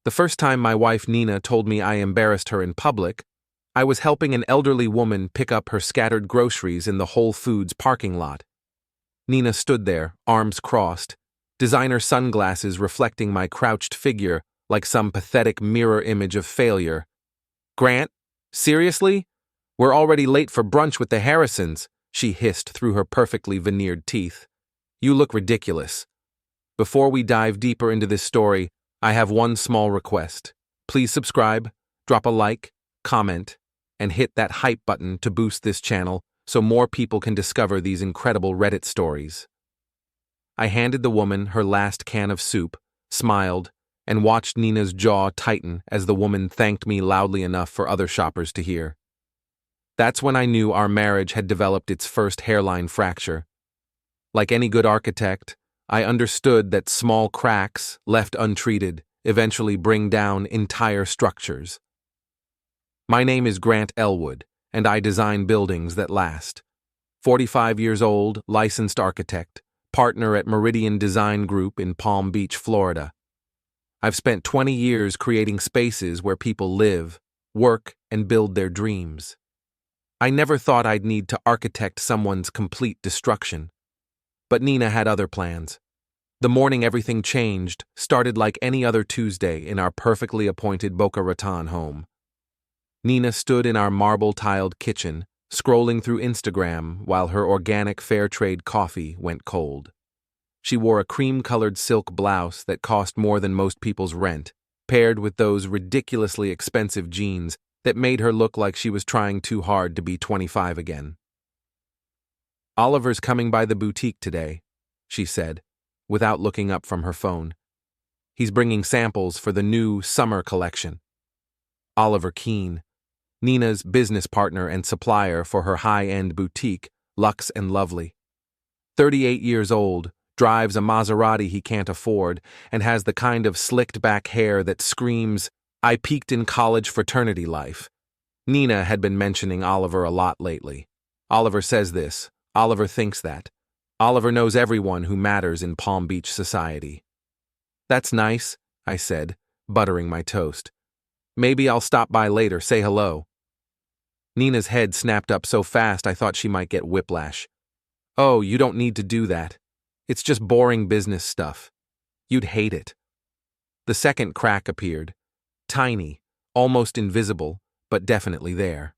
The first time my wife Nina told me I embarrassed her in public, I was helping an elderly woman pick up her scattered groceries in the Whole Foods parking lot. Nina stood there, arms crossed, designer sunglasses reflecting my crouched figure like some pathetic mirror image of failure. "Grant? Seriously? We're already late for brunch with the Harrisons," she hissed through her perfectly veneered teeth. "You look ridiculous." Before we dive deeper into this story, I have one small request. Please subscribe, drop a like, comment, and hit that hype button to boost this channel so more people can discover these incredible Reddit stories. I handed the woman her last can of soup, smiled, and watched Nina's jaw tighten as the woman thanked me loudly enough for other shoppers to hear. That's when I knew our marriage had developed its first hairline fracture. Like any good architect, I understood that small cracks, left untreated, eventually bring down entire structures. My name is Grant Ellwood, and I design buildings that last. 45 years old, licensed architect, partner at Meridian Design Group in Palm Beach, Florida. I've spent 20 years creating spaces where people live, work, and build their dreams. I never thought I'd need to architect someone's complete destruction. But Nina had other plans. The morning everything changed started like any other Tuesday in our perfectly appointed Boca Raton home. Nina stood in our marble-tiled kitchen, scrolling through Instagram while her organic fair trade coffee went cold. She wore a cream-colored silk blouse that cost more than most people's rent, paired with those ridiculously expensive jeans that made her look like she was trying too hard to be 25 again. "Oliver's coming by the boutique today," she said, without looking up from her phone. "He's bringing samples for the new summer collection." Oliver Keene, Nina's business partner and supplier for her high-end boutique, Luxe and Lovely. 38 years old, drives a Maserati he can't afford, and has the kind of slicked-back hair that screams, "I peaked in college fraternity life." Nina had been mentioning Oliver a lot lately. Oliver says this, Oliver thinks that. Oliver knows everyone who matters in Palm Beach society. "That's nice," I said, buttering my toast. "Maybe I'll stop by later, say hello." Nina's head snapped up so fast I thought she might get whiplash. "Oh, you don't need to do that. It's just boring business stuff. You'd hate it." The second crack appeared. Tiny, almost invisible, but definitely there.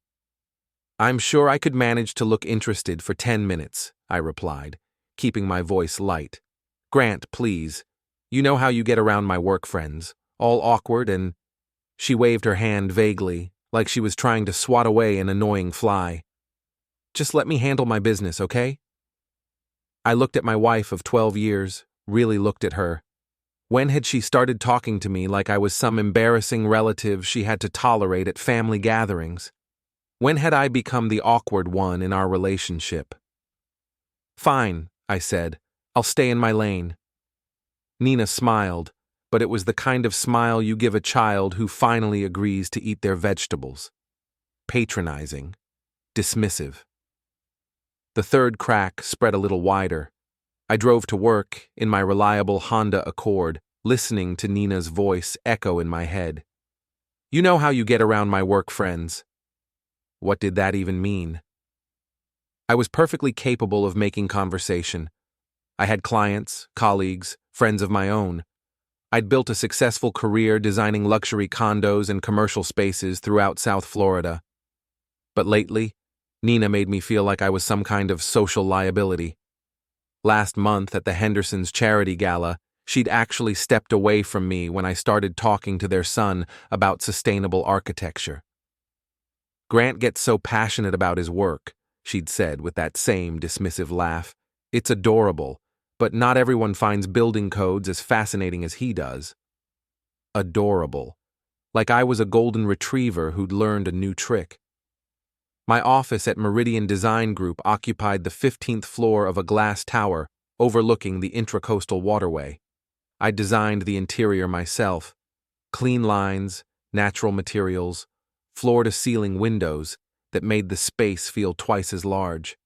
"I'm sure I could manage to look interested for 10 minutes, I replied, keeping my voice light. "Grant, please. You know how you get around my work friends, all awkward and—" She waved her hand vaguely, like she was trying to swat away an annoying fly. "Just let me handle my business, okay?" I looked at my wife of 12 years, really looked at her. When had she started talking to me like I was some embarrassing relative she had to tolerate at family gatherings? When had I become the awkward one in our relationship? "Fine," I said. "I'll stay in my lane." Nina smiled, but it was the kind of smile you give a child who finally agrees to eat their vegetables. Patronizing. Dismissive. The third crack spread a little wider. I drove to work in my reliable Honda Accord, listening to Nina's voice echo in my head. "You know how you get around my work friends." What did that even mean? I was perfectly capable of making conversation. I had clients, colleagues, friends of my own. I'd built a successful career designing luxury condos and commercial spaces throughout South Florida. But lately, Nina made me feel like I was some kind of social liability. Last month at the Hendersons' charity gala, she'd actually stepped away from me when I started talking to their son about sustainable architecture. "Grant gets so passionate about his work," she'd said with that same dismissive laugh. "It's adorable, but not everyone finds building codes as fascinating as he does." Adorable. Like I was a golden retriever who'd learned a new trick. My office at Meridian Design Group occupied the 15th floor of a glass tower overlooking the Intracoastal Waterway. I designed the interior myself. Clean lines, natural materials, floor-to-ceiling windows that made the space feel twice as large.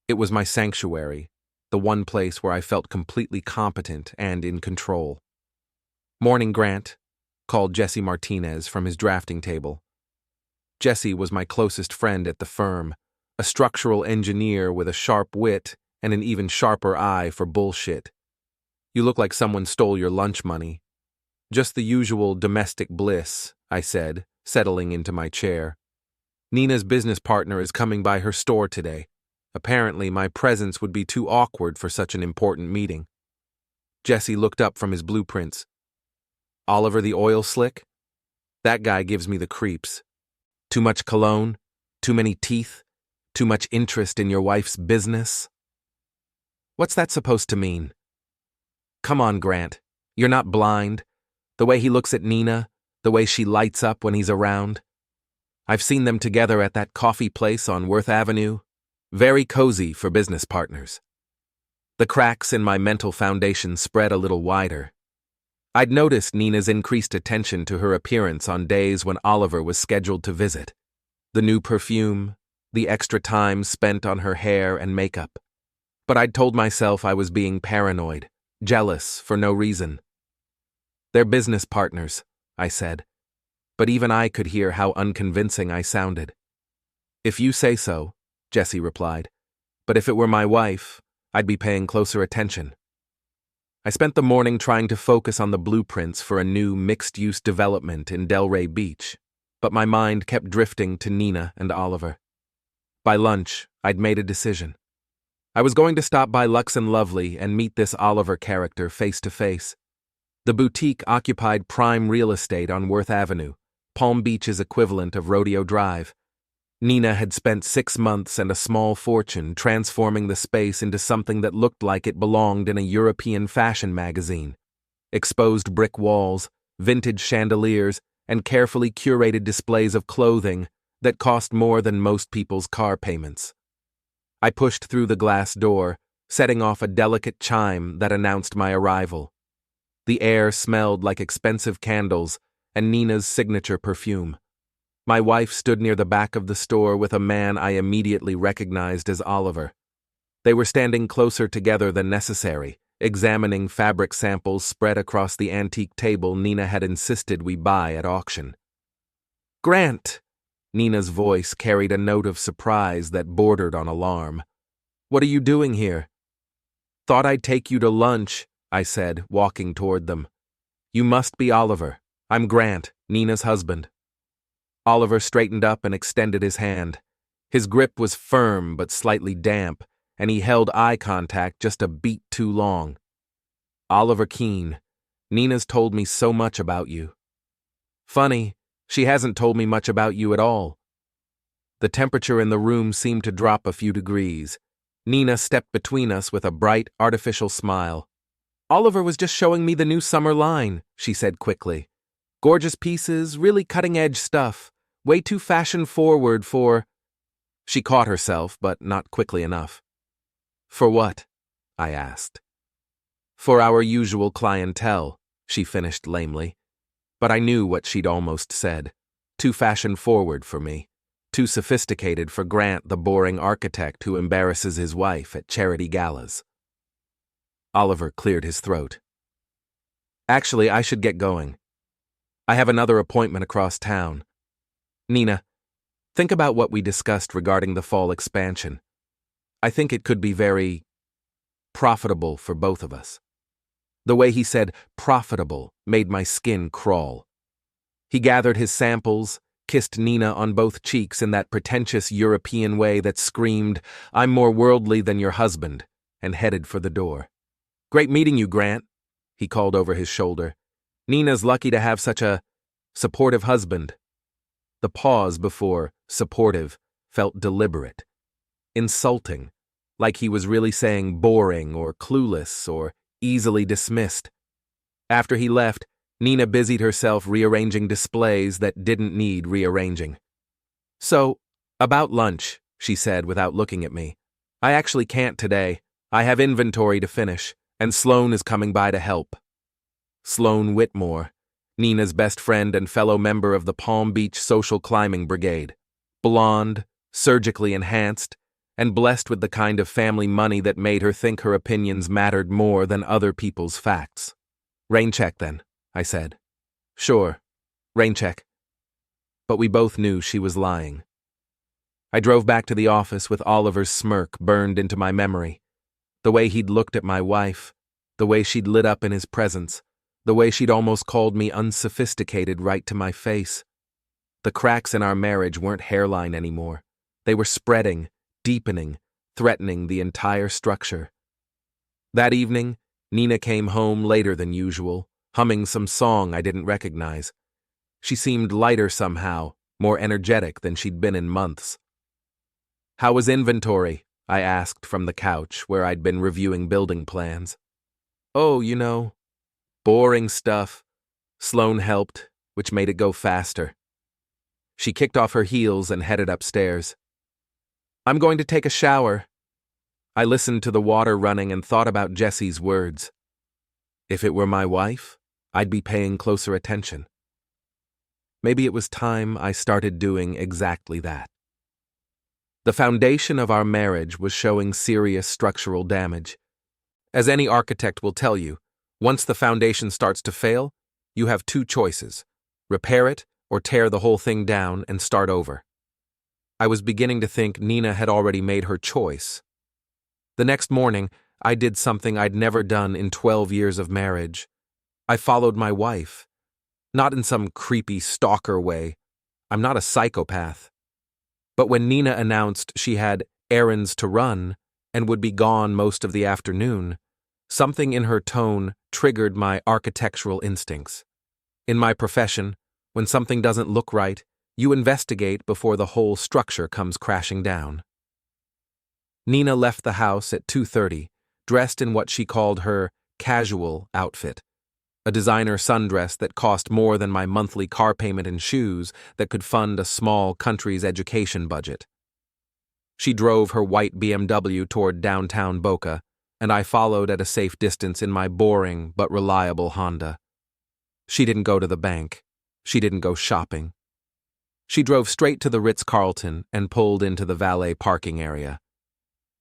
It was my sanctuary, the one place where I felt completely competent and in control. "Morning, Grant." called Jesse Martinez from his drafting table. Jesse was my closest friend at the firm, a structural engineer with a sharp wit and an even sharper eye for bullshit. You look like someone stole your lunch money. Just the usual domestic bliss, I said, settling into my chair. Nina's business partner is coming by her store today. Apparently, my presence would be too awkward for such an important meeting. Jesse looked up from his blueprints. Oliver the oil slick? That guy gives me the creeps. Too much cologne? Too many teeth? Too much interest in your wife's business? What's that supposed to mean? Come on, Grant. You're not blind. The way he looks at Nina, the way she lights up when he's around. I've seen them together at that coffee place on Worth Avenue. Very cozy for business partners. The cracks in my mental foundation spread a little wider. I'd noticed Nina's increased attention to her appearance on days when Oliver was scheduled to visit. The new perfume, the extra time spent on her hair and makeup. But I'd told myself I was being paranoid, jealous for no reason. They're business partners, I said. But even I could hear how unconvincing I sounded. If you say so, Jesse replied. But if it were my wife, I'd be paying closer attention. I spent the morning trying to focus on the blueprints for a new mixed-use development in Delray Beach, but my mind kept drifting to Nina and Oliver. By lunch, I'd made a decision. I was going to stop by Lux and Lovely and meet this Oliver character face to face. The boutique occupied prime real estate on Worth Avenue, Palm Beach's equivalent of Rodeo Drive. Nina had spent 6 months and a small fortune transforming the space into something that looked like it belonged in a European fashion magazine. Exposed brick walls, vintage chandeliers, and carefully curated displays of clothing that cost more than most people's car payments. I pushed through the glass door, setting off a delicate chime that announced my arrival. The air smelled like expensive candles and Nina's signature perfume. My wife stood near the back of the store with a man I immediately recognized as Oliver. They were standing closer together than necessary, examining fabric samples spread across the antique table Nina had insisted we buy at auction. "Grant!" Nina's voice carried a note of surprise that bordered on alarm. "What are you doing here?" "Thought I'd take you to lunch," I said, walking toward them. "You must be Oliver. I'm Grant, Nina's husband." Oliver straightened up and extended his hand. His grip was firm but slightly damp, and he held eye contact just a beat too long. "Oliver Keene, Nina's told me so much about you." "Funny, she hasn't told me much about you at all." The temperature in the room seemed to drop a few degrees. Nina stepped between us with a bright, artificial smile. "Oliver was just showing me the new summer line," she said quickly. "Gorgeous pieces, really cutting-edge stuff. Way too fashion-forward for—" She caught herself, but not quickly enough. "For what?" I asked. "For our usual clientele," she finished lamely. But I knew what she'd almost said. Too fashion-forward for me. Too sophisticated for Grant, the boring architect who embarrasses his wife at charity galas. Oliver cleared his throat. "Actually, I should get going. I have another appointment across town. Nina, think about what we discussed regarding the fall expansion. I think it could be very profitable for both of us." The way he said profitable made my skin crawl. He gathered his samples, kissed Nina on both cheeks in that pretentious European way that screamed, "I'm more worldly than your husband," and headed for the door. "Great meeting you, Grant," he called over his shoulder. "Nina's lucky to have such a supportive husband." The pause before supportive felt deliberate, insulting, like he was really saying boring or clueless or easily dismissed. After he left, Nina busied herself rearranging displays that didn't need rearranging. "So, about lunch," she said without looking at me. "I actually can't today. I have inventory to finish, and Sloan is coming by to help." Sloan Whitmore, Nina's best friend and fellow member of the Palm Beach Social Climbing Brigade. Blonde, surgically enhanced, and blessed with the kind of family money that made her think her opinions mattered more than other people's facts. "Rain check, then," I said. "Sure." Rain check. But we both knew she was lying. I drove back to the office with Oliver's smirk burned into my memory. The way he'd looked at my wife, the way she'd lit up in his presence, the way she'd almost called me unsophisticated right to my face. The cracks in our marriage weren't hairline anymore. They were spreading, deepening, threatening the entire structure. That evening, Nina came home later than usual, humming some song I didn't recognize. She seemed lighter somehow, more energetic than she'd been in months. "How was inventory?" I asked from the couch where I'd been reviewing building plans. "Oh, boring stuff." Sloane helped, which made it go faster. She kicked off her heels and headed upstairs. "I'm going to take a shower." I listened to the water running and thought about Jesse's words. If it were my wife, I'd be paying closer attention. Maybe it was time I started doing exactly that. The foundation of our marriage was showing serious structural damage. As any architect will tell you, once the foundation starts to fail, you have two choices: repair it or tear the whole thing down and start over. I was beginning to think Nina had already made her choice. The next morning, I did something I'd never done in 12 years of marriage. I followed my wife. Not in some creepy stalker way. I'm not a psychopath. But when Nina announced she had errands to run and would be gone most of the afternoon, something in her tone triggered my architectural instincts. In my profession, when something doesn't look right, you investigate before the whole structure comes crashing down. Nina left the house at 2:30, dressed in what she called her casual outfit, a designer sundress that cost more than my monthly car payment and shoes that could fund a small country's education budget. She drove her white BMW toward downtown Boca, and I followed at a safe distance in my boring but reliable Honda. She didn't go to the bank. She didn't go shopping. She drove straight to the Ritz-Carlton and pulled into the valet parking area.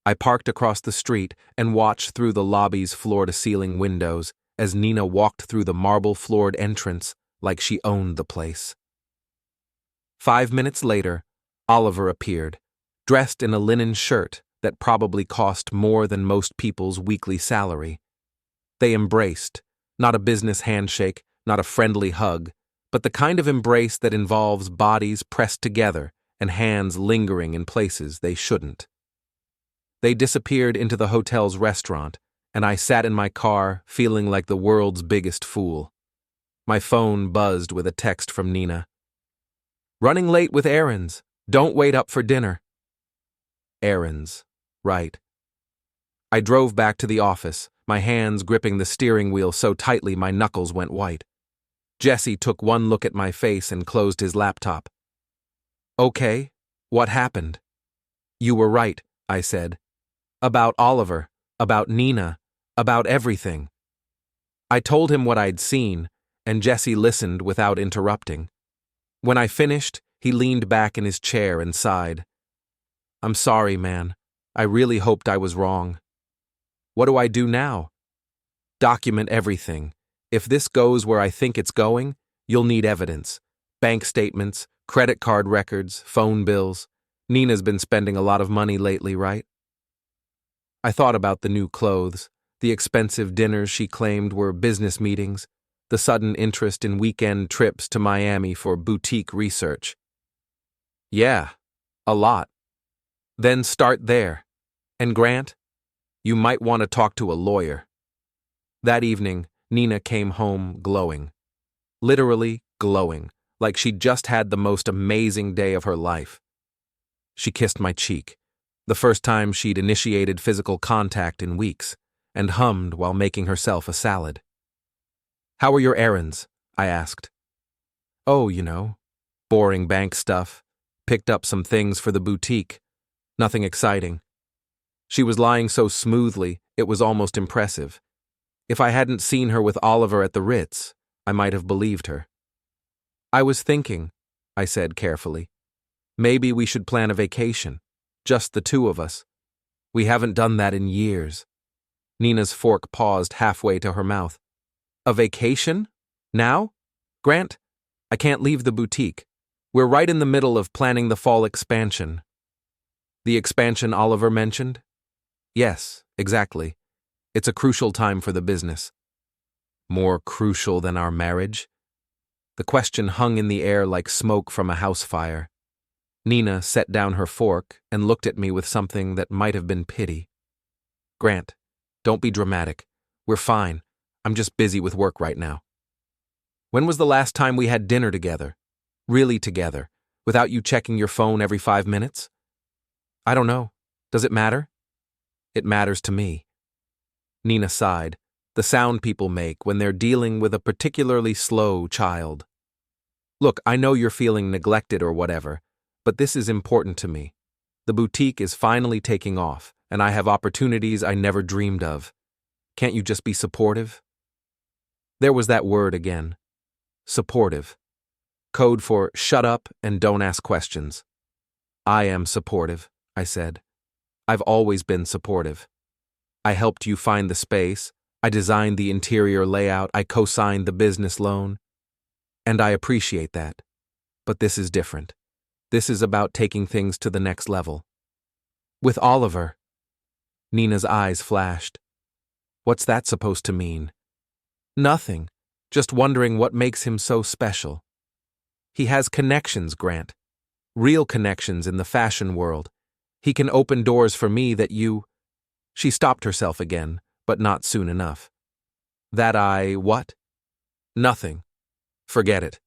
I parked across the street and watched through the lobby's floor-to-ceiling windows as Nina walked through the marble-floored entrance like she owned the place. 5 minutes later, Oliver appeared, dressed in a linen shirt that probably cost more than most people's weekly salary. They embraced, not a business handshake, not a friendly hug, but the kind of embrace that involves bodies pressed together and hands lingering in places they shouldn't. They disappeared into the hotel's restaurant, and I sat in my car feeling like the world's biggest fool. My phone buzzed with a text from Nina. "Running late with errands. Don't wait up for dinner." Errands. Right. I drove back to the office, my hands gripping the steering wheel so tightly my knuckles went white. Jesse took one look at my face and closed his laptop. "Okay, what happened?" "You were right," I said. "About Oliver, about Nina, about everything." I told him what I'd seen, and Jesse listened without interrupting. When I finished, he leaned back in his chair and sighed. "I'm sorry, man. I really hoped I was wrong." "What do I do now?" "Document everything. If this goes where I think it's going, you'll need evidence. Bank statements, credit card records, phone bills. Nina's been spending a lot of money lately, right?" I thought about the new clothes, the expensive dinners she claimed were business meetings, the sudden interest in weekend trips to Miami for boutique research. "Yeah, a lot." "Then start there. And Grant, you might want to talk to a lawyer." That evening, Nina came home glowing. Literally glowing, like she'd just had the most amazing day of her life. She kissed my cheek, the first time she'd initiated physical contact in weeks, and hummed while making herself a salad. "How were your errands?" I asked. "Oh, boring bank stuff. Picked up some things for the boutique. Nothing exciting." She was lying so smoothly, it was almost impressive. If I hadn't seen her with Oliver at the Ritz, I might have believed her. "I was thinking," I said carefully, "maybe we should plan a vacation. Just the two of us. We haven't done that in years." Nina's fork paused halfway to her mouth. "A vacation? Now? Grant, I can't leave the boutique. We're right in the middle of planning the fall expansion. The expansion Oliver mentioned? Yes, exactly. It's a crucial time for the business. More crucial than our marriage? The question hung in the air like smoke from a house fire. Nina set down her fork and looked at me with something that might have been pity. Grant, don't be dramatic. We're fine. I'm just busy with work right now. When was the last time we had dinner together? Really together, without you checking your phone every 5 minutes? I don't know. Does it matter? It matters to me. Nina sighed, the sound people make when they're dealing with a particularly slow child. Look, I know you're feeling neglected or whatever, but this is important to me. The boutique is finally taking off, and I have opportunities I never dreamed of. Can't you just be supportive? There was that word again. Supportive. Code for shut up and don't ask questions. I am supportive, I said. I've always been supportive. I helped you find the space, I designed the interior layout, I co-signed the business loan. And I appreciate that. But this is different. This is about taking things to the next level. With Oliver. Nina's eyes flashed. What's that supposed to mean? Nothing. Just wondering what makes him so special. He has connections, Grant. Real connections in the fashion world. He can open doors for me that you... She stopped herself again, but not soon enough. That I what? Nothing. Forget it.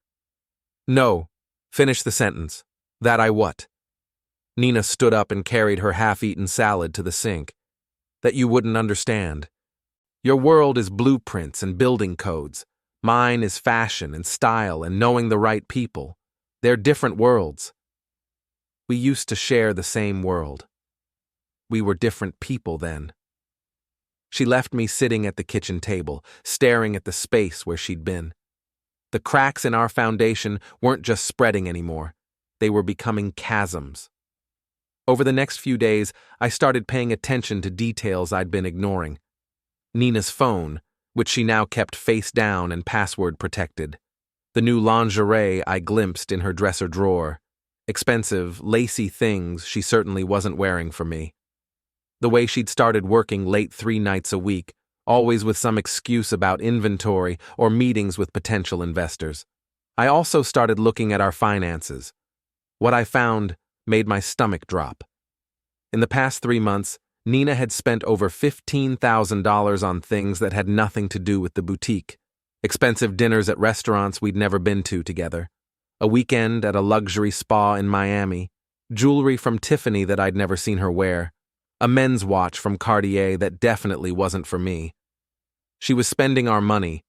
No. Finish the sentence. That I what? Nina stood up and carried her half-eaten salad to the sink. That you wouldn't understand. Your world is blueprints and building codes. Mine is fashion and style and knowing the right people. They're different worlds. We used to share the same world. We were different people then. She left me sitting at the kitchen table, staring at the space where she'd been. The cracks in our foundation weren't just spreading anymore. They were becoming chasms. Over the next few days, I started paying attention to details I'd been ignoring. Nina's phone, which she now kept face down and password protected. The new lingerie I glimpsed in her dresser drawer. Expensive, lacy things she certainly wasn't wearing for me. The way she'd started working late 3 nights a week, always with some excuse about inventory or meetings with potential investors. I also started looking at our finances. What I found made my stomach drop. In the past 3 months, Nina had spent over $15,000 on things that had nothing to do with the boutique. Expensive dinners at restaurants we'd never been to together. A weekend at a luxury spa in Miami. Jewelry from Tiffany that I'd never seen her wear. A men's watch from Cartier that definitely wasn't for me. She was spending our money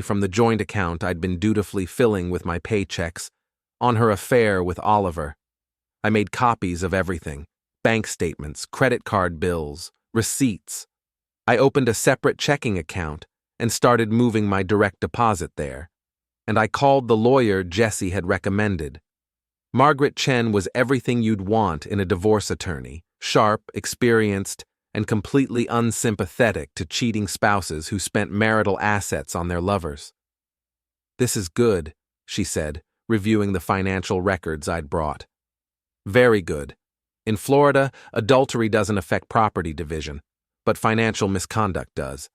from the joint account I'd been dutifully filling with my paychecks, on her affair with Oliver. I made copies of everything. Bank statements, credit card bills, receipts. I opened a separate checking account and started moving my direct deposit there. And I called the lawyer Jesse had recommended. Margaret Chen was everything you'd want in a divorce attorney, sharp, experienced, and completely unsympathetic to cheating spouses who spent marital assets on their lovers. This is good, she said, reviewing the financial records I'd brought. Very good. In Florida, adultery doesn't affect property division, but financial misconduct does.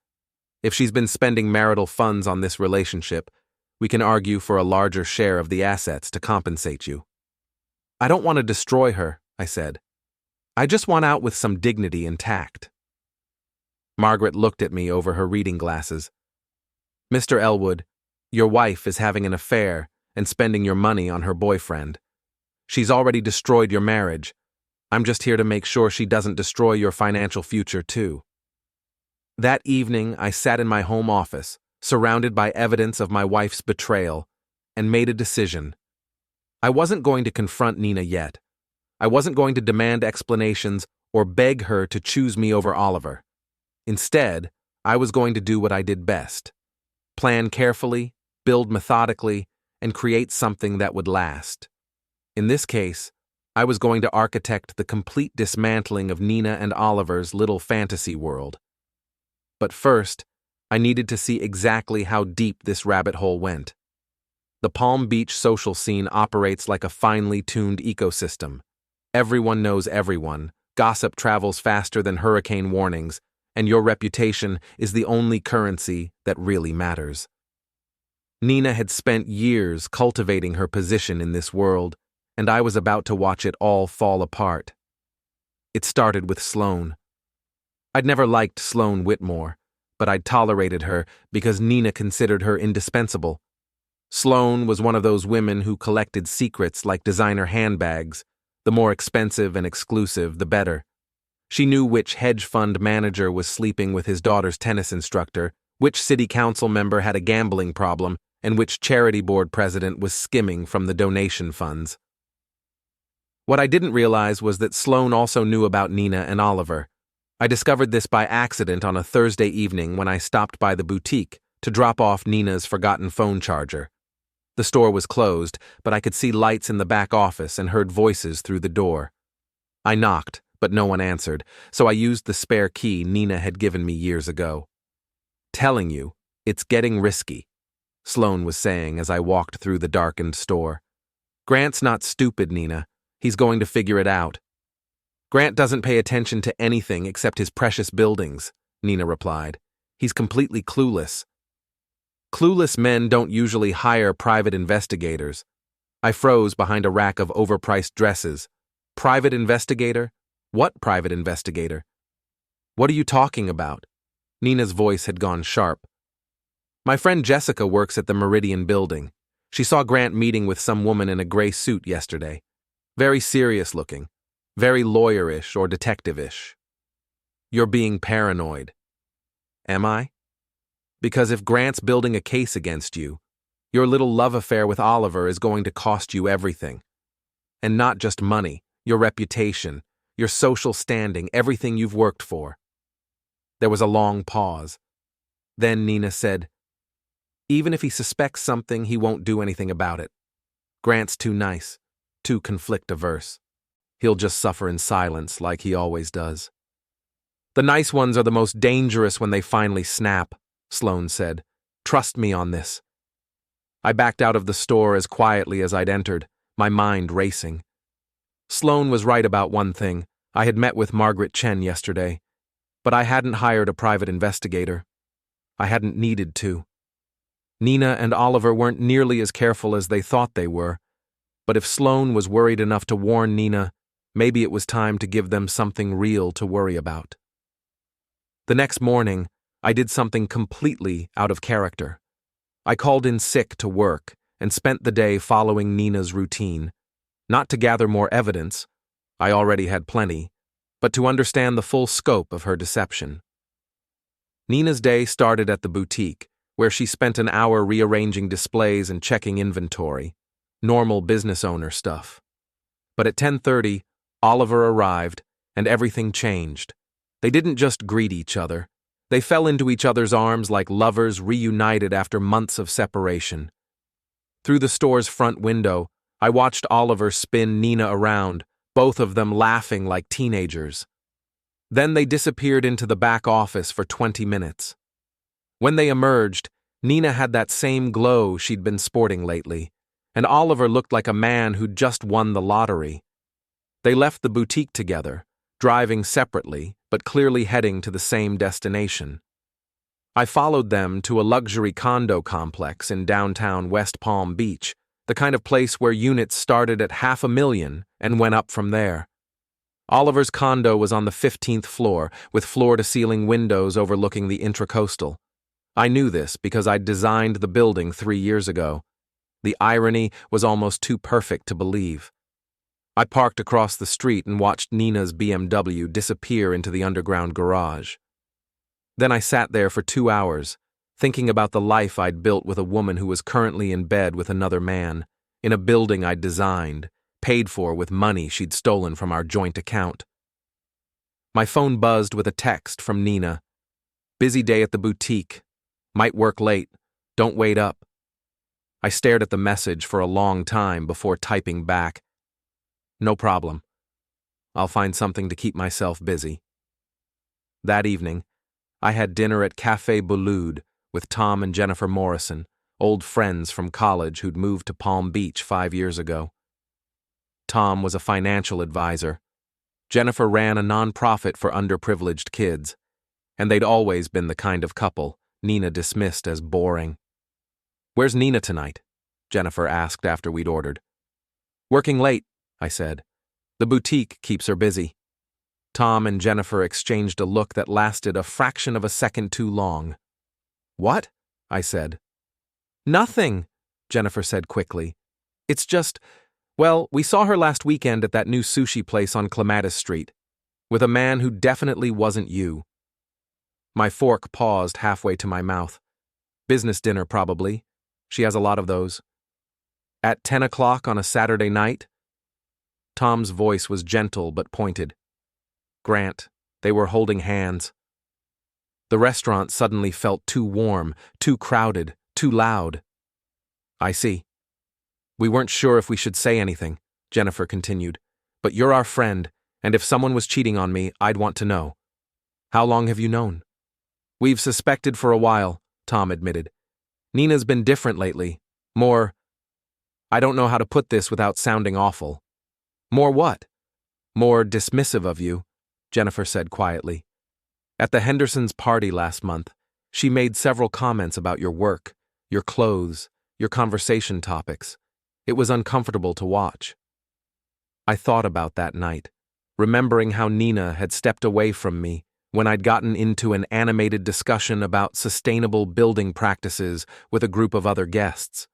If she's been spending marital funds on this relationship, we can argue for a larger share of the assets to compensate you. I don't want to destroy her, I said. I just want out with some dignity and tact. Margaret looked at me over her reading glasses. Mr. Ellwood, your wife is having an affair and spending your money on her boyfriend. She's already destroyed your marriage. I'm just here to make sure she doesn't destroy your financial future too. That evening, I sat in my home office, surrounded by evidence of my wife's betrayal, and made a decision. I wasn't going to confront Nina yet. I wasn't going to demand explanations or beg her to choose me over Oliver. Instead, I was going to do what I did best. Plan carefully, build methodically, and create something that would last. In this case, I was going to architect the complete dismantling of Nina and Oliver's little fantasy world. But first, I needed to see exactly how deep this rabbit hole went. The Palm Beach social scene operates like a finely tuned ecosystem. Everyone knows everyone, gossip travels faster than hurricane warnings, and your reputation is the only currency that really matters. Nina had spent years cultivating her position in this world, and I was about to watch it all fall apart. It started with Sloane. I'd never liked Sloane Whitmore, but I'd tolerated her because Nina considered her indispensable. Sloane was one of those women who collected secrets like designer handbags. The more expensive and exclusive, the better. She knew which hedge fund manager was sleeping with his daughter's tennis instructor, which city council member had a gambling problem, and which charity board president was skimming from the donation funds. What I didn't realize was that Sloane also knew about Nina and Oliver. I discovered this by accident on a Thursday evening when I stopped by the boutique to drop off Nina's forgotten phone charger. The store was closed, but I could see lights in the back office and heard voices through the door. I knocked, but no one answered, so I used the spare key Nina had given me years ago. "Telling you, it's getting risky," Sloane was saying as I walked through the darkened store. "Grant's not stupid, Nina. He's going to figure it out." "Grant doesn't pay attention to anything except his precious buildings," Nina replied. "He's completely clueless." "Clueless men don't usually hire private investigators." I froze behind a rack of overpriced dresses. "Private investigator? What private investigator?" "What are you talking about?" Nina's voice had gone sharp. "My friend Jessica works at the Meridian building. She saw Grant meeting with some woman in a gray suit yesterday. Very serious looking. Very lawyerish or detective-ish." "You're being paranoid." "Am I? Because if Grant's building a case against you, your little love affair with Oliver is going to cost you everything. And not just money, your reputation, your social standing, everything you've worked for." There was a long pause. Then Nina said, "Even if he suspects something, he won't do anything about it. Grant's too nice, too conflict-averse. He'll just suffer in silence like he always does." "The nice ones are the most dangerous when they finally snap," Sloane said. "Trust me on this." I backed out of the store as quietly as I'd entered, my mind racing. Sloane was right about one thing. I had met with Margaret Chen yesterday, but I hadn't hired a private investigator. I hadn't needed to. Nina and Oliver weren't nearly as careful as they thought they were, but if Sloane was worried enough to warn Nina, maybe it was time to give them something real to worry about. The next morning, I did something completely out of character. I called in sick to work and spent the day following Nina's routine, not to gather more evidence, I already had plenty, but to understand the full scope of her deception. Nina's day started at the boutique, where she spent an hour rearranging displays and checking inventory, normal business owner stuff. But at 10:30, Oliver arrived, and everything changed. They didn't just greet each other. They fell into each other's arms like lovers reunited after months of separation. Through the store's front window, I watched Oliver spin Nina around, both of them laughing like teenagers. Then they disappeared into the back office for 20 minutes. When they emerged, Nina had that same glow she'd been sporting lately, and Oliver looked like a man who'd just won the lottery. They left the boutique together, driving separately, but clearly heading to the same destination. I followed them to a luxury condo complex in downtown West Palm Beach, the kind of place where units started at $500,000 and went up from there. Oliver's condo was on the 15th floor, with floor-to-ceiling windows overlooking the Intracoastal. I knew this because I'd designed the building 3 years ago. The irony was almost too perfect to believe. I parked across the street and watched Nina's BMW disappear into the underground garage. Then I sat there for 2 hours, thinking about the life I'd built with a woman who was currently in bed with another man, in a building I'd designed, paid for with money she'd stolen from our joint account. My phone buzzed with a text from Nina. "Busy day at the boutique. Might work late. Don't wait up." I stared at the message for a long time before typing back, "No problem. I'll find something to keep myself busy." That evening, I had dinner at Café Boulud with Tom and Jennifer Morrison, old friends from college who'd moved to Palm Beach 5 years ago. Tom was a financial advisor. Jennifer ran a nonprofit for underprivileged kids, and they'd always been the kind of couple Nina dismissed as boring. "Where's Nina tonight?" Jennifer asked after we'd ordered. "Working late," I said. "The boutique keeps her busy." Tom and Jennifer exchanged a look that lasted a fraction of a second too long. "What?" I said. "Nothing," Jennifer said quickly. "It's just, well, we saw her last weekend at that new sushi place on Clematis Street, with a man who definitely wasn't you." My fork paused halfway to my mouth. "Business dinner, probably. She has a lot of those." "At 10 o'clock on a Saturday night?" Tom's voice was gentle but pointed. "Grant, they were holding hands." The restaurant suddenly felt too warm, too crowded, too loud. "I see. We weren't sure if we should say anything," Jennifer continued. "But you're our friend, and if someone was cheating on me, I'd want to know." "How long have you known?" "We've suspected for a while," Tom admitted. "Nina's been different lately. More, I don't know how to put this without sounding awful." "More what?" "More dismissive of you," Jennifer said quietly. "At the Hendersons' party last month, she made several comments about your work, your clothes, your conversation topics. It was uncomfortable to watch." I thought about that night, remembering how Nina had stepped away from me when I'd gotten into an animated discussion about sustainable building practices with a group of other guests.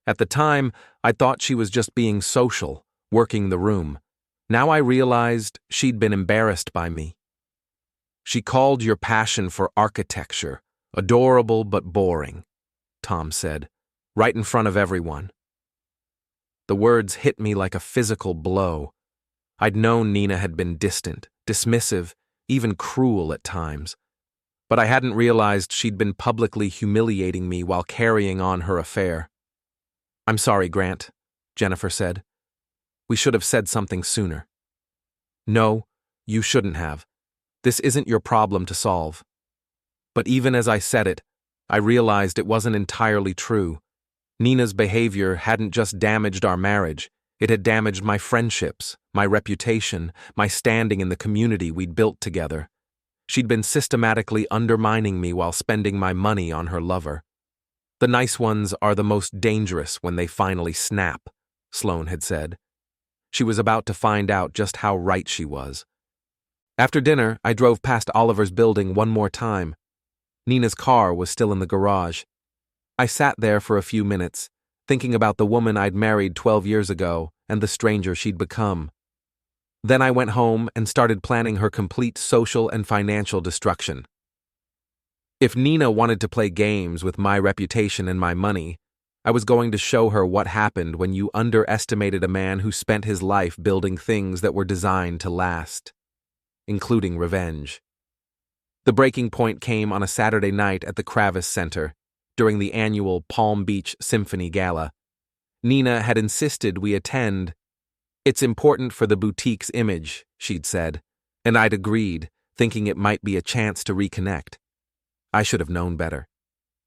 At the time, I thought she was just being social, working the room. Now I realized she'd been embarrassed by me. "She called your passion for architecture adorable but boring," Tom said, right in front of everyone. The words hit me like a physical blow. I'd known Nina had been distant, dismissive, even cruel at times, but I hadn't realized she'd been publicly humiliating me while carrying on her affair. "I'm sorry, Grant," Jennifer said. "We should have said something sooner." "No, you shouldn't have. This isn't your problem to solve." But even as I said it, I realized it wasn't entirely true. Nina's behavior hadn't just damaged our marriage, it had damaged my friendships, my reputation, my standing in the community we'd built together. She'd been systematically undermining me while spending my money on her lover. "The nice ones are the most dangerous when they finally snap," Sloane had said. She was about to find out just how right she was. After dinner, I drove past Oliver's building one more time. Nina's car was still in the garage. I sat there for a few minutes, thinking about the woman I'd married 12 years ago and the stranger she'd become. Then I went home and started planning her complete social and financial destruction. If Nina wanted to play games with my reputation and my money, I was going to show her what happened when you underestimated a man who spent his life building things that were designed to last, including revenge. The breaking point came on a Saturday night at the Kravis Center, during the annual Palm Beach Symphony Gala. Nina had insisted we attend. "It's important for the boutique's image," she'd said, and I'd agreed, thinking it might be a chance to reconnect. I should have known better.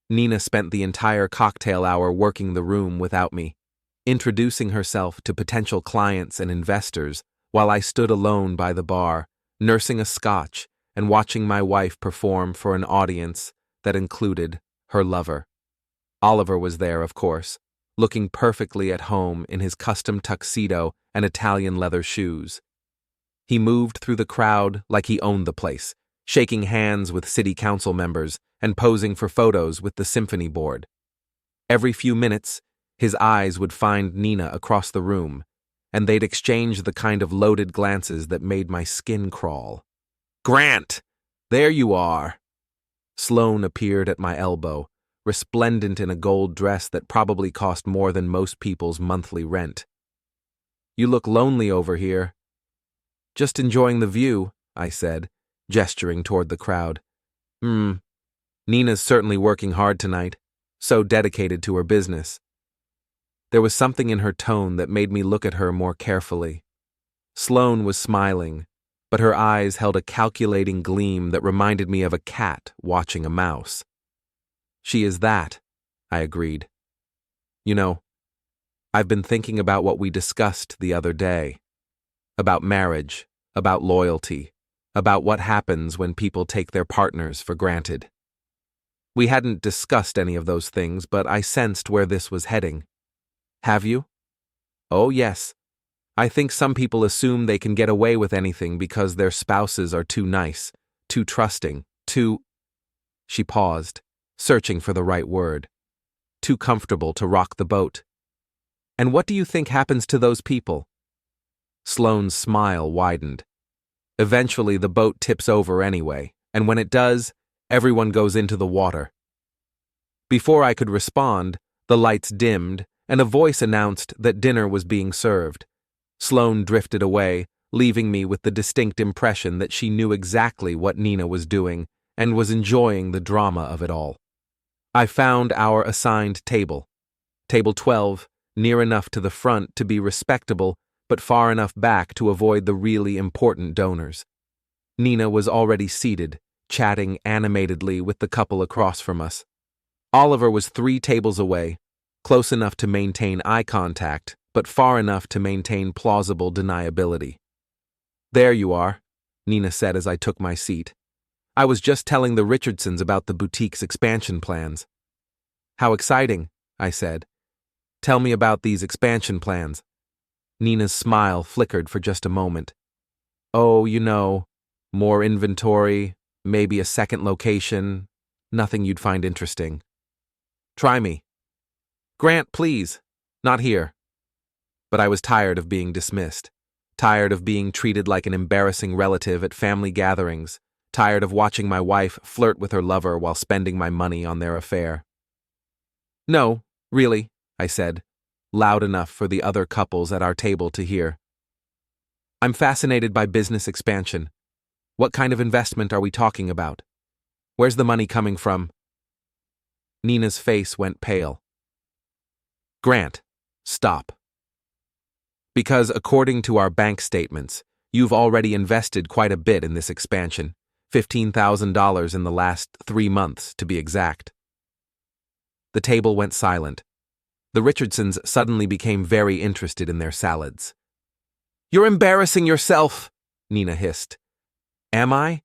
Nina spent the entire cocktail hour working the room without me, introducing herself to potential clients and investors while I stood alone by the bar, nursing a scotch and watching my wife perform for an audience that included her lover. Oliver was there, of course, looking perfectly at home in his custom tuxedo and Italian leather shoes. He moved through the crowd like he owned the place, shaking hands with city council members and posing for photos with the symphony board. Every few minutes, his eyes would find Nina across the room, and they'd exchange the kind of loaded glances that made my skin crawl. "Grant! There you are!" Sloane appeared at my elbow, resplendent in a gold dress that probably cost more than most people's monthly rent. "You look lonely over here." "Just enjoying the view," I said, gesturing toward the crowd. Nina's certainly working hard tonight, so dedicated to her business." There was something in her tone that made me look at her more carefully. Sloane was smiling, but her eyes held a calculating gleam that reminded me of a cat watching a mouse. "She is that," I agreed, You know, I've been thinking about what we discussed the other day. About marriage, about loyalty, about what happens when people take their partners for granted. We hadn't discussed any of those things, but I sensed where this was heading. Have you? Oh, yes. I think some people assume they can get away with anything because their spouses are too nice, too trusting, too... She paused, searching for the right word. Too comfortable to rock the boat. And what do you think happens to those people? Sloane's smile widened. Eventually, the boat tips over anyway, and when it does, everyone goes into the water. Before I could respond, the lights dimmed, and a voice announced that dinner was being served. Sloane drifted away, leaving me with the distinct impression that she knew exactly what Nina was doing and was enjoying the drama of it all. I found our assigned table. Table 12, near enough to the front to be respectable, but far enough back to avoid the really important donors. Nina was already seated, chatting animatedly with the couple across from us. Oliver was 3 tables away, close enough to maintain eye contact, but far enough to maintain plausible deniability. There you are, Nina said as I took my seat. I was just telling the Richardsons about the boutique's expansion plans. How exciting, I said. Tell me about these expansion plans. Nina's smile flickered for just a moment. Oh, more inventory, maybe a second location, nothing you'd find interesting. Try me. Grant, please. Not here. But I was tired of being dismissed, tired of being treated like an embarrassing relative at family gatherings, tired of watching my wife flirt with her lover while spending my money on their affair. No, really, I said, loud enough for the other couples at our table to hear. I'm fascinated by business expansion. What kind of investment are we talking about? Where's the money coming from? Nina's face went pale. Grant, stop. Because according to our bank statements, you've already invested quite a bit in this expansion, $15,000 in the last 3 months to be exact. The table went silent. The Richardsons suddenly became very interested in their salads. You're embarrassing yourself, Nina hissed. Am I?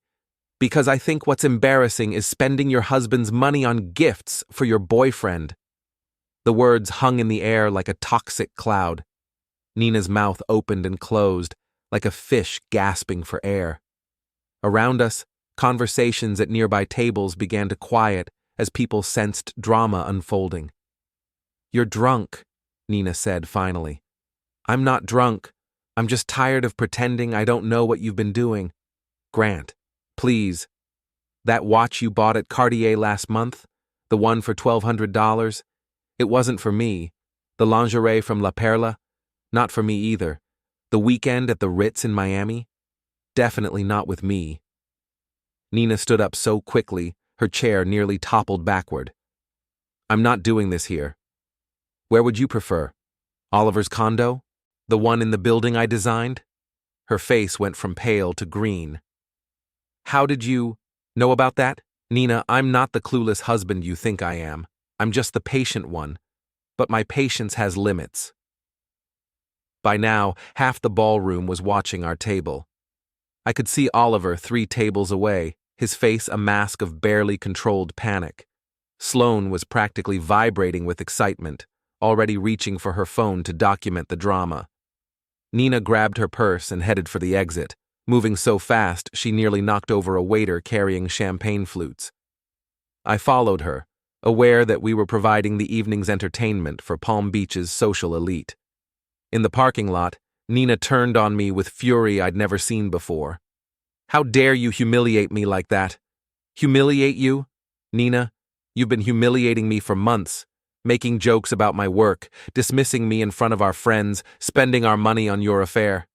Because I think what's embarrassing is spending your husband's money on gifts for your boyfriend. The words hung in the air like a toxic cloud. Nina's mouth opened and closed, like a fish gasping for air. Around us, conversations at nearby tables began to quiet as people sensed drama unfolding. You're drunk, Nina said finally. I'm not drunk. I'm just tired of pretending I don't know what you've been doing. Grant, please. That watch you bought at Cartier last month, the one for $1,200, it wasn't for me. The lingerie from La Perla, not for me either. The weekend at the Ritz in Miami, definitely not with me. Nina stood up so quickly, her chair nearly toppled backward. I'm not doing this here. Where would you prefer? Oliver's condo? The one in the building I designed? Her face went from pale to green. How did you know about that? Nina, I'm not the clueless husband you think I am. I'm just the patient one. But my patience has limits. By now, half the ballroom was watching our table. I could see Oliver 3 tables away, his face a mask of barely controlled panic. Sloane was practically vibrating with excitement, already reaching for her phone to document the drama. Nina grabbed her purse and headed for the exit, moving so fast she nearly knocked over a waiter carrying champagne flutes. I followed her, aware that we were providing the evening's entertainment for Palm Beach's social elite. In the parking lot, Nina turned on me with fury I'd never seen before. How dare you humiliate me like that? Humiliate you? Nina, you've been humiliating me for months, making jokes about my work, dismissing me in front of our friends, spending our money on your affair.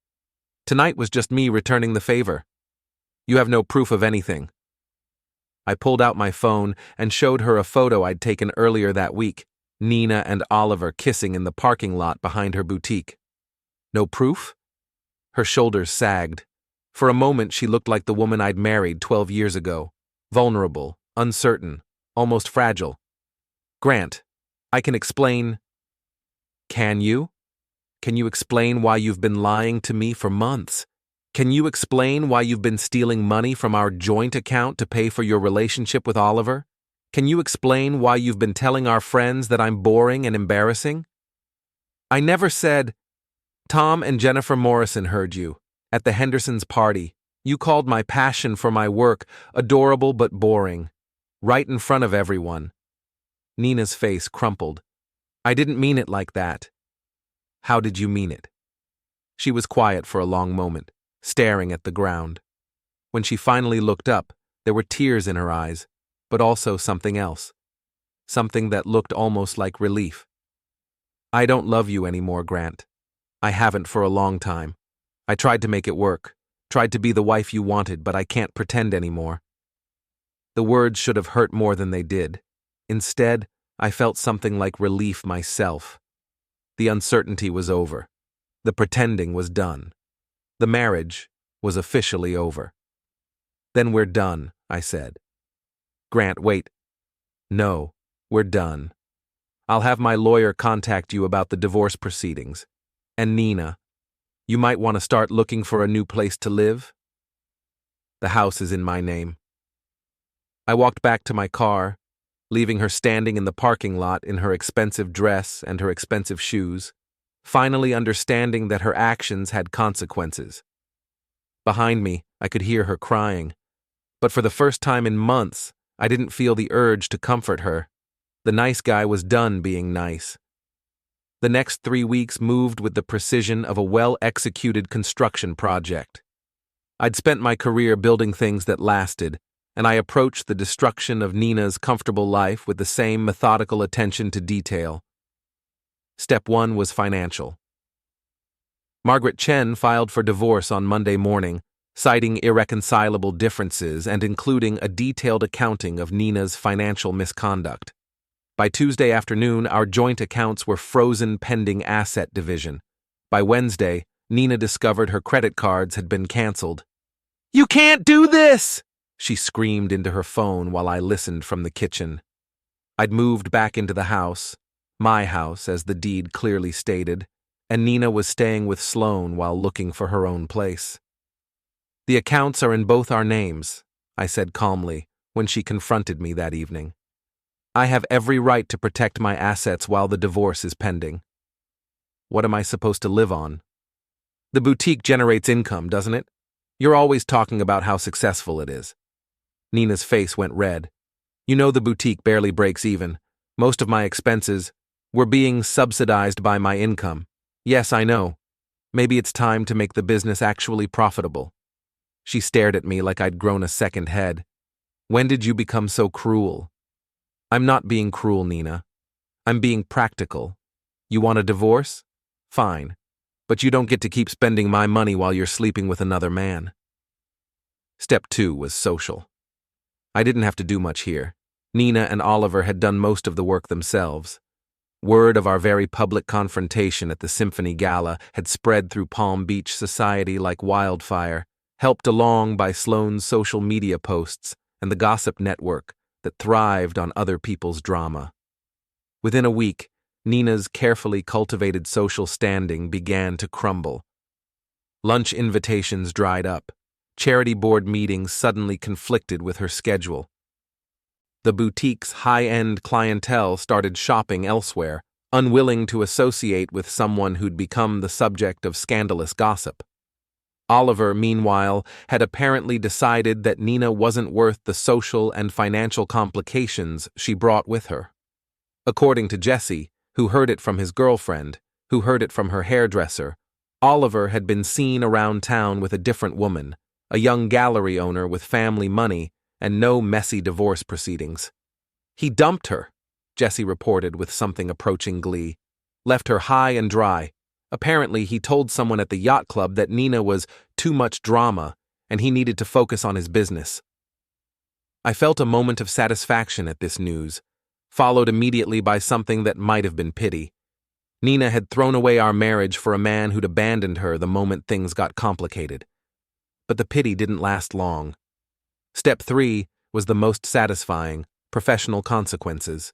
Tonight was just me returning the favor. You have no proof of anything. I pulled out my phone and showed her a photo I'd taken earlier that week, Nina and Oliver kissing in the parking lot behind her boutique. No proof? Her shoulders sagged. For a moment she looked like the woman I'd married 12 years ago, vulnerable, uncertain, almost fragile. Grant, I can explain. Can you? Can you explain why you've been lying to me for months? Can you explain why you've been stealing money from our joint account to pay for your relationship with Oliver? Can you explain why you've been telling our friends that I'm boring and embarrassing? I never said, Tom and Jennifer Morrison heard you. At the Hendersons' party, you called my passion for my work adorable but boring. Right in front of everyone. Nina's face crumpled. I didn't mean it like that. How did you mean it? She was quiet for a long moment, staring at the ground. When she finally looked up, there were tears in her eyes, but also something else. Something that looked almost like relief. I don't love you anymore, Grant. I haven't for a long time. I tried to make it work, tried to be the wife you wanted, but I can't pretend anymore. The words should have hurt more than they did. Instead, I felt something like relief myself. The uncertainty was over. The pretending was done. The marriage was officially over. Then we're done, I said. Grant, wait. No, we're done. I'll have my lawyer contact you about the divorce proceedings. And Nina, you might want to start looking for a new place to live. The house is in my name. I walked back to my car, leaving her standing in the parking lot in her expensive dress and her expensive shoes, finally understanding that her actions had consequences. Behind me, I could hear her crying, but for the first time in months, I didn't feel the urge to comfort her. The nice guy was done being nice. The next 3 weeks moved with the precision of a well-executed construction project. I'd spent my career building things that lasted, and I approached the destruction of Nina's comfortable life with the same methodical attention to detail. Step 1 was financial. Margaret Chen filed for divorce on Monday morning, citing irreconcilable differences and including a detailed accounting of Nina's financial misconduct. By Tuesday afternoon, our joint accounts were frozen pending asset division. By Wednesday, Nina discovered her credit cards had been canceled. "You can't do this!" she screamed into her phone while I listened from the kitchen. I'd moved back into the house, my house as the deed clearly stated, and Nina was staying with Sloane while looking for her own place. "The accounts are in both our names," I said calmly when she confronted me that evening. "I have every right to protect my assets while the divorce is pending." "What am I supposed to live on?" "The boutique generates income, doesn't it? You're always talking about how successful it is." Nina's face went red. "You know the boutique barely breaks even. Most of my expenses were being subsidized by my income. Yes, I know. Maybe it's time to make the business actually profitable." She stared at me like I'd grown a second head. "When did you become so cruel?" "I'm not being cruel, Nina. I'm being practical. You want a divorce? Fine. But you don't get to keep spending my money while you're sleeping with another man." Step 2 was social. I didn't have to do much here. Nina and Oliver had done most of the work themselves. Word of our very public confrontation at the Symphony Gala had spread through Palm Beach society like wildfire, helped along by Sloane's social media posts and the gossip network that thrived on other people's drama. Within a week, Nina's carefully cultivated social standing began to crumble. Lunch invitations dried up. Charity board meetings suddenly conflicted with her schedule. The boutique's high-end clientele started shopping elsewhere, unwilling to associate with someone who'd become the subject of scandalous gossip. Oliver, meanwhile, had apparently decided that Nina wasn't worth the social and financial complications she brought with her. According to Jesse, who heard it from his girlfriend, who heard it from her hairdresser, Oliver had been seen around town with a different woman, a young gallery owner with family money and no messy divorce proceedings. "He dumped her," Jesse reported with something approaching glee. "Left her high and dry. Apparently, he told someone at the yacht club that Nina was too much drama and he needed to focus on his business." I felt a moment of satisfaction at this news, followed immediately by something that might have been pity. Nina had thrown away our marriage for a man who'd abandoned her the moment things got complicated. But the pity didn't last long. Step 3 was the most satisfying: professional consequences.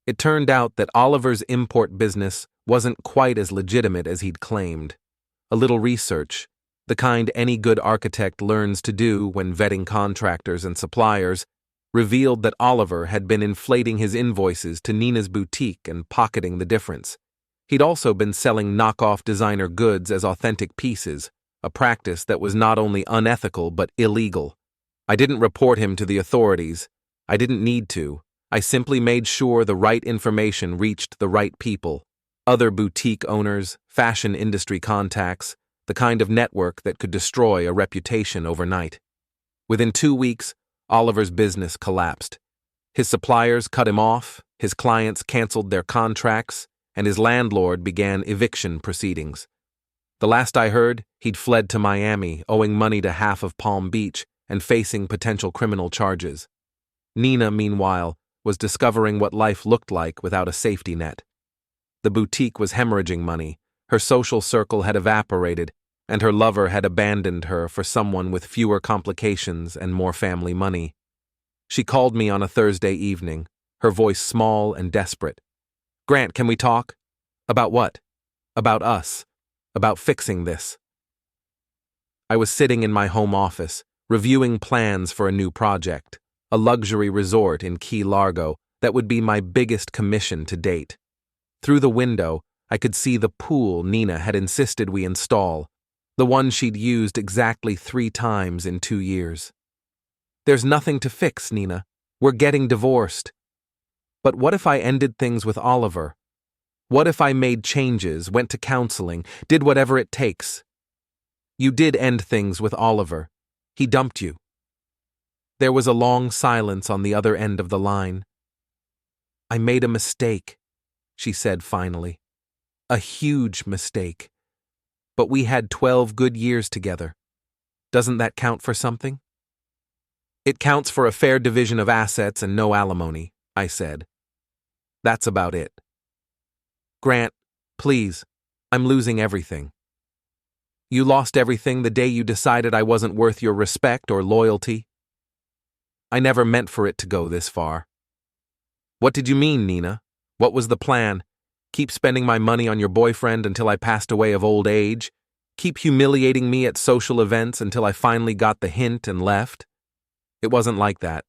It turned out that Oliver's import business wasn't quite as legitimate as he'd claimed. A little research, the kind any good architect learns to do when vetting contractors and suppliers, revealed that Oliver had been inflating his invoices to Nina's boutique and pocketing the difference. He'd also been selling knockoff designer goods as authentic pieces, a practice that was not only unethical but illegal. I didn't report him to the authorities. I didn't need to. I simply made sure the right information reached the right people. Other boutique owners, fashion industry contacts, the kind of network that could destroy a reputation overnight. Within 2 weeks, Oliver's business collapsed. His suppliers cut him off, his clients canceled their contracts, and his landlord began eviction proceedings. The last I heard, he'd fled to Miami, owing money to half of Palm Beach and facing potential criminal charges. Nina, meanwhile, was discovering what life looked like without a safety net. The boutique was hemorrhaging money, her social circle had evaporated, and her lover had abandoned her for someone with fewer complications and more family money. She called me on a Thursday evening, her voice small and desperate. "Grant, can we talk?" "About what?" "About us. About fixing this." I was sitting in my home office, reviewing plans for a new project, a luxury resort in Key Largo that would be my biggest commission to date. Through the window, I could see the pool Nina had insisted we install, the one she'd used exactly 3 times in 2 years. "There's nothing to fix, Nina. We're getting divorced." "But what if I ended things with Oliver? What if I made changes, went to counseling, did whatever it takes?" "You did end things with Oliver. He dumped you." There was a long silence on the other end of the line. "I made a mistake," she said finally. "A huge mistake. But we had 12 good years together. Doesn't that count for something?" "It counts for a fair division of assets and no alimony," I said. "That's about it." "Grant, please, I'm losing everything." "You lost everything the day you decided I wasn't worth your respect or loyalty?" "I never meant for it to go this far." "What did you mean, Nina? What was the plan? Keep spending my money on your boyfriend until I passed away of old age? Keep humiliating me at social events until I finally got the hint and left?" "It wasn't like that."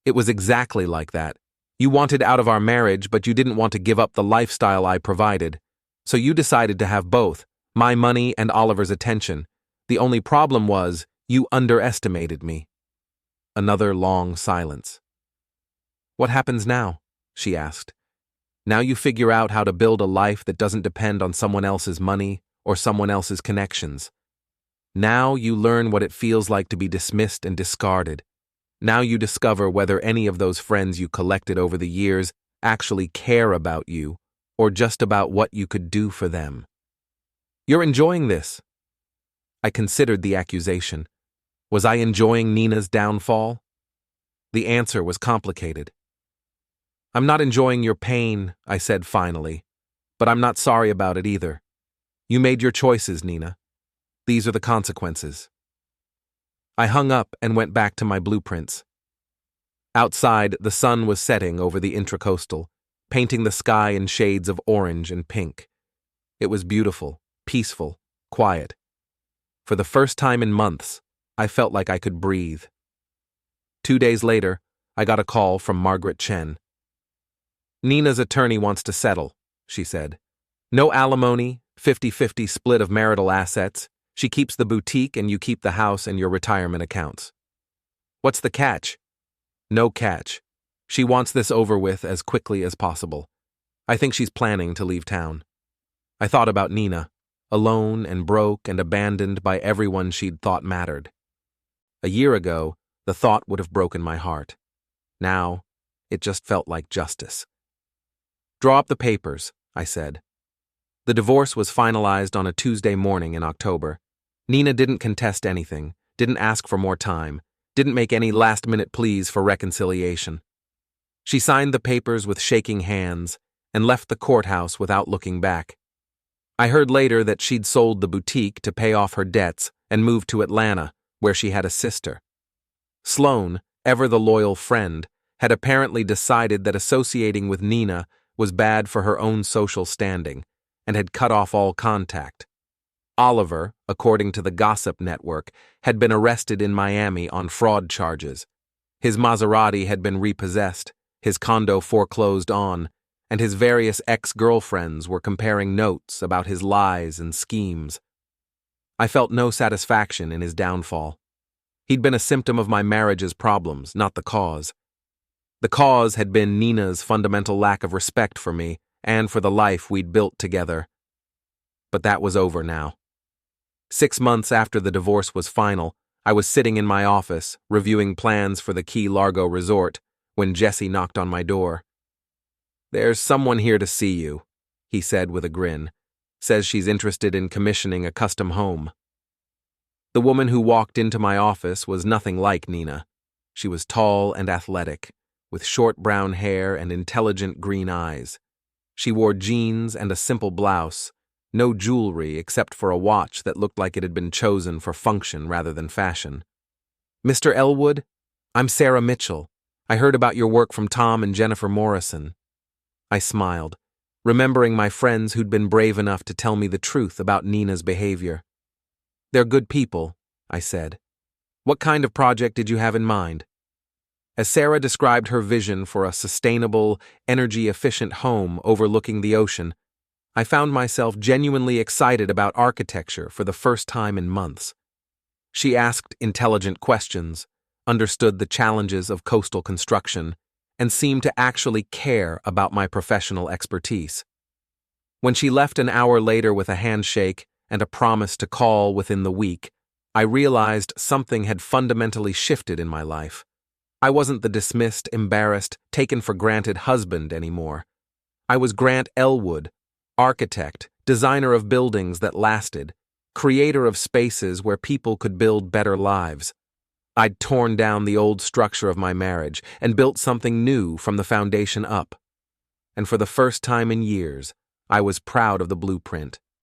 "It was exactly like that. You wanted out of our marriage, but you didn't want to give up the lifestyle I provided. So you decided to have both, my money and Oliver's attention. The only problem was, you underestimated me." Another long silence. "What happens now?" she asked. "Now you figure out how to build a life that doesn't depend on someone else's money or someone else's connections. Now you learn what it feels like to be dismissed and discarded. Now you discover whether any of those friends you collected over the years actually care about you or just about what you could do for them. You're enjoying this." I considered the accusation. Was I enjoying Nina's downfall? The answer was complicated. "I'm not enjoying your pain," I said finally, "but I'm not sorry about it either. You made your choices, Nina. These are the consequences." I hung up and went back to my blueprints. Outside, the sun was setting over the Intracoastal, painting the sky in shades of orange and pink. It was beautiful, peaceful, quiet. For the first time in months, I felt like I could breathe. 2 days later, I got a call from Margaret Chen. "Nina's attorney wants to settle," she said. "No alimony, 50-50 split of marital assets. She keeps the boutique and you keep the house and your retirement accounts." "What's the catch?" "No catch. She wants this over with as quickly as possible. I think she's planning to leave town." I thought about Nina, alone and broke and abandoned by everyone she'd thought mattered. A year ago, the thought would have broken my heart. Now, it just felt like justice. "Draw up the papers," I said. The divorce was finalized on a Tuesday morning in October. Nina didn't contest anything, didn't ask for more time, didn't make any last-minute pleas for reconciliation. She signed the papers with shaking hands and left the courthouse without looking back. I heard later that she'd sold the boutique to pay off her debts and moved to Atlanta, where she had a sister. Sloan, ever the loyal friend, had apparently decided that associating with Nina was bad for her own social standing, and had cut off all contact. Oliver, according to the gossip network, had been arrested in Miami on fraud charges. His Maserati had been repossessed, his condo foreclosed on, and his various ex-girlfriends were comparing notes about his lies and schemes. I felt no satisfaction in his downfall. He'd been a symptom of my marriage's problems, not the cause. The cause had been Nina's fundamental lack of respect for me and for the life we'd built together. But that was over now. 6 months after the divorce was final, I was sitting in my office, reviewing plans for the Key Largo resort, when Jesse knocked on my door. "There's someone here to see you," he said with a grin. "Says she's interested in commissioning a custom home." The woman who walked into my office was nothing like Nina. She was tall and athletic, with short brown hair and intelligent green eyes. She wore jeans and a simple blouse, no jewelry except for a watch that looked like it had been chosen for function rather than fashion. "Mr. Ellwood, I'm Sarah Mitchell. I heard about your work from Tom and Jennifer Morrison." I smiled, remembering my friends who'd been brave enough to tell me the truth about Nina's behavior. "They're good people," I said. "What kind of project did you have in mind?" As Sarah described her vision for a sustainable, energy-efficient home overlooking the ocean, I found myself genuinely excited about architecture for the first time in months. She asked intelligent questions, understood the challenges of coastal construction, and seemed to actually care about my professional expertise. When she left an hour later with a handshake and a promise to call within the week, I realized something had fundamentally shifted in my life. I wasn't the dismissed, embarrassed, taken-for-granted husband anymore. I was Grant Ellwood, architect, designer of buildings that lasted, creator of spaces where people could build better lives. I'd torn down the old structure of my marriage and built something new from the foundation up. And for the first time in years, I was proud of the blueprint.